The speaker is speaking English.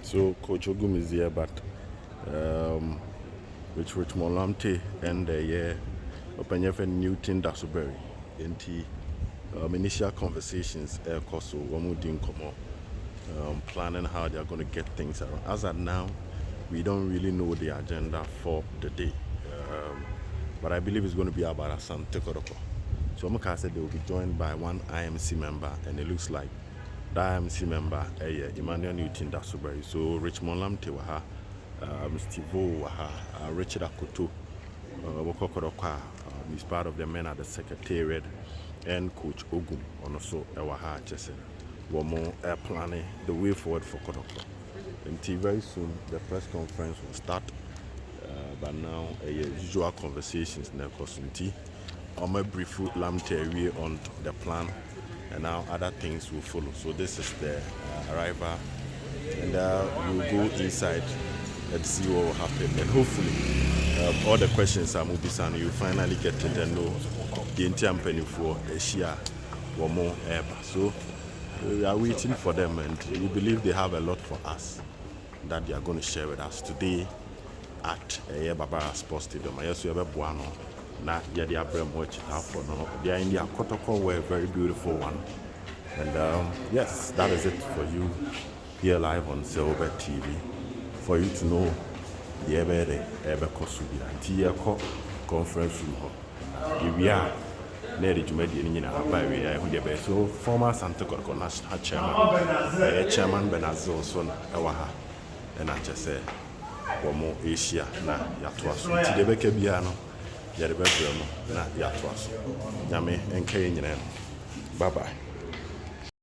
So Coach Ogum is here, but with Richmond Lamte and open your new team that's very initial conversations course so one more thing come planning how they are going to get things around. As of now, we don't really know the agenda for the day, but I believe it's going to be about Asante Kotoko. So Amaka said they will be joined by one IMC member, and it looks like that IMC member, Emmanuel Newton Dasubari. So Richmond Lamte waha, Mr. Vo waha, Richard Akoto, Wokokoroka, he's part of the men at the secretariat, and Coach Ogum also waha Chese. One more planning the way forward for Kotoko. Until very soon, the press conference will start. But now, usual conversations in the community. I'm a brief lamb on the plan, and now other things will follow. So this is the arrival, and we'll go inside and see what will happen. And hopefully, all the questions are moving, and you finally get to know the entire penny for a share or more ever. So we are waiting for them, and we believe they have a lot for us that they are going to share with us today at Barbara Sports Stadium. I also have a buano. Na yadi abrem watch out for no. They are in the Kotoko, were a very beautiful one. And yes, that is it for you here live on Silver TV. For you to know the Ebe Kosubi and Tiako conference room. If we are near the Jumedi in Habai, so former Asante Kotoko national chairman Benazzo son Ewaha, and I just say one more Asia na Yatuaso. Tidebeke Biano. Yɛde bɛbrɛ no na yɛatoa so. Nyame nkɛyɛ nyinaa. Bye bye.